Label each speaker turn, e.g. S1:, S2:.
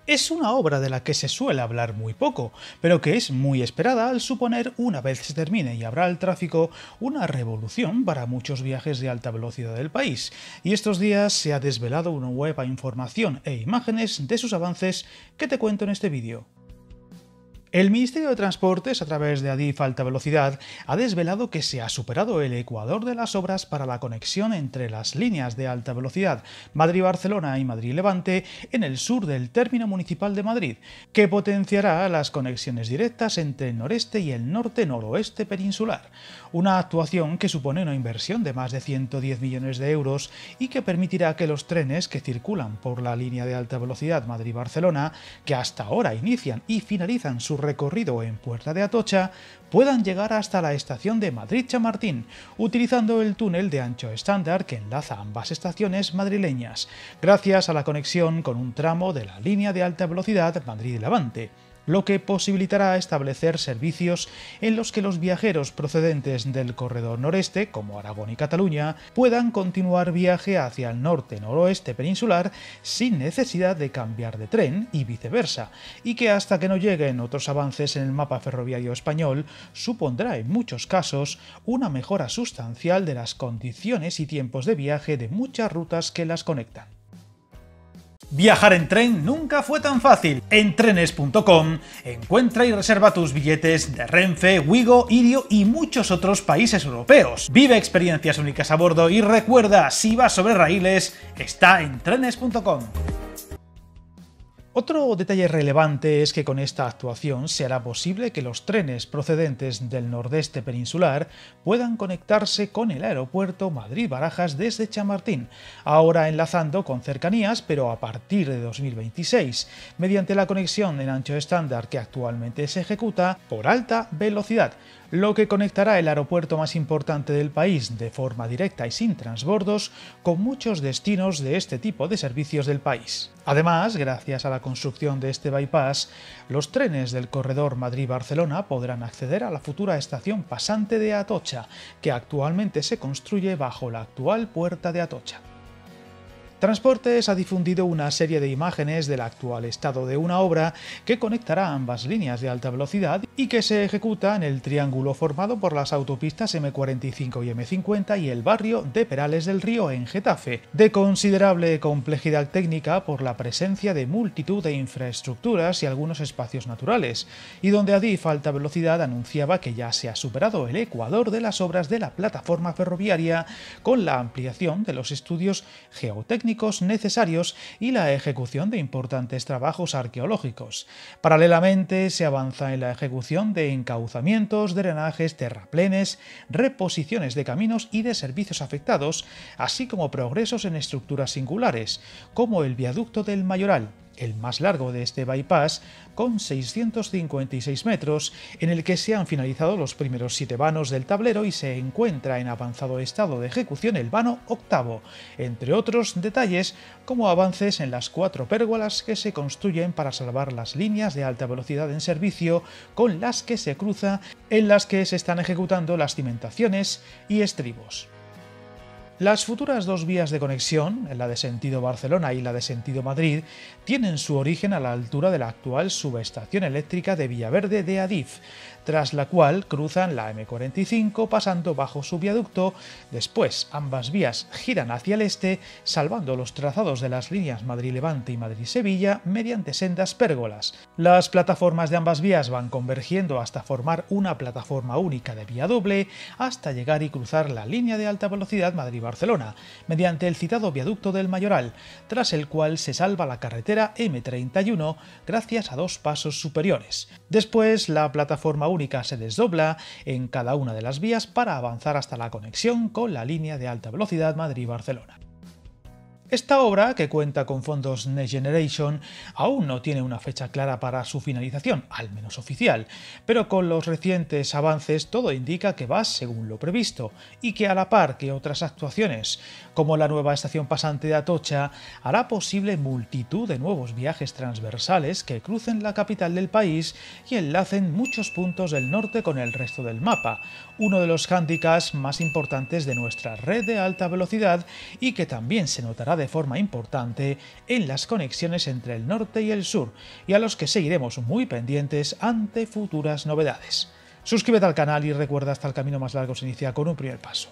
S1: Es una obra de la que se suele hablar muy poco, pero que es muy esperada al suponer, una vez se termine y abra el tráfico, una revolución para muchos viajes de alta velocidad del país. Y estos días se ha desvelado una nueva información e imágenes de sus avances que te cuento en este vídeo. El Ministerio de Transportes, a través de Adif Alta Velocidad, ha desvelado que se ha superado el ecuador de las obras para la conexión entre las líneas de alta velocidad Madrid-Barcelona y Madrid-Levante en el sur del término municipal de Madrid, que potenciará las conexiones directas entre el noreste y el norte-noroeste peninsular. Una actuación que supone una inversión de más de 110 millones de euros y que permitirá que los trenes que circulan por la línea de alta velocidad Madrid-Barcelona, que hasta ahora inician y finalizan su recorrido en Puerta de Atocha, puedan llegar hasta la estación de Madrid-Chamartín, utilizando el túnel de ancho estándar que enlaza ambas estaciones madrileñas, gracias a la conexión con un tramo de la línea de alta velocidad Madrid-Levante, lo que posibilitará establecer servicios en los que los viajeros procedentes del corredor noreste, como Aragón y Cataluña, puedan continuar viaje hacia el norte-noroeste peninsular sin necesidad de cambiar de tren y viceversa, y que hasta que no lleguen otros avances en el mapa ferroviario español, supondrá en muchos casos una mejora sustancial de las condiciones y tiempos de viaje de muchas rutas que las conectan. Viajar en tren nunca fue tan fácil. En trenes.com encuentra y reserva tus billetes de Renfe, Wigo, Irio y muchos otros países europeos. Vive experiencias únicas a bordo y recuerda, si vas sobre raíles, está en trenes.com. Otro detalle relevante es que con esta actuación se hará posible que los trenes procedentes del nordeste peninsular puedan conectarse con el aeropuerto Madrid-Barajas desde Chamartín, ahora enlazando con cercanías, pero a partir de 2026, mediante la conexión en ancho estándar que actualmente se ejecuta por alta velocidad, lo que conectará el aeropuerto más importante del país de forma directa y sin transbordos con muchos destinos de este tipo de servicios del país. Además, gracias a la construcción de este bypass, los trenes del corredor Madrid-Barcelona podrán acceder a la futura estación pasante de Atocha, que actualmente se construye bajo la actual Puerta de Atocha. Transportes ha difundido una serie de imágenes del actual estado de una obra que conectará ambas líneas de alta velocidad y que se ejecuta en el triángulo formado por las autopistas M45 y M50 y el barrio de Perales del Río en Getafe, de considerable complejidad técnica por la presencia de multitud de infraestructuras y algunos espacios naturales, y donde Adif Alta Velocidad anunciaba que ya se ha superado el ecuador de las obras de la plataforma ferroviaria con la ampliación de los estudios geotécnicos necesarios y la ejecución de importantes trabajos arqueológicos. Paralelamente, se avanza en la ejecución de encauzamientos, drenajes, terraplenes, reposiciones de caminos y de servicios afectados, así como progresos en estructuras singulares, como el viaducto del Mayoral, el más largo de este bypass, con 656 metros, en el que se han finalizado los primeros 7 vanos del tablero y se encuentra en avanzado estado de ejecución el vano octavo, entre otros detalles como avances en las 4 pérgolas que se construyen para salvar las líneas de alta velocidad en servicio con las que se cruza, en las que se están ejecutando las cimentaciones y estribos. Las futuras dos vías de conexión, la de sentido Barcelona y la de sentido Madrid, tienen su origen a la altura de la actual subestación eléctrica de Villaverde de Adif, tras la cual cruzan la M45 pasando bajo su viaducto. Después, ambas vías giran hacia el este, salvando los trazados de las líneas Madrid-Levante y Madrid-Sevilla mediante sendas pérgolas. Las plataformas de ambas vías van convergiendo hasta formar una plataforma única de vía doble, hasta llegar y cruzar la línea de alta velocidad Madrid-Barcelona, mediante el citado viaducto del Mayoral, tras el cual se salva la carretera M31 gracias a 2 pasos superiores. Después, la plataforma única se desdobla en cada una de las vías para avanzar hasta la conexión con la línea de alta velocidad Madrid-Barcelona. Esta obra, que cuenta con fondos Next Generation, aún no tiene una fecha clara para su finalización, al menos oficial, pero con los recientes avances todo indica que va según lo previsto y que, a la par que otras actuaciones, como la nueva estación pasante de Atocha, hará posible multitud de nuevos viajes transversales que crucen la capital del país y enlacen muchos puntos del norte con el resto del mapa, uno de los hándicaps más importantes de nuestra red de alta velocidad y que también se notará de forma importante en las conexiones entre el norte y el sur, y a los que seguiremos muy pendientes ante futuras novedades. Suscríbete al canal y recuerda, hasta el camino más largo se inicia con un primer paso.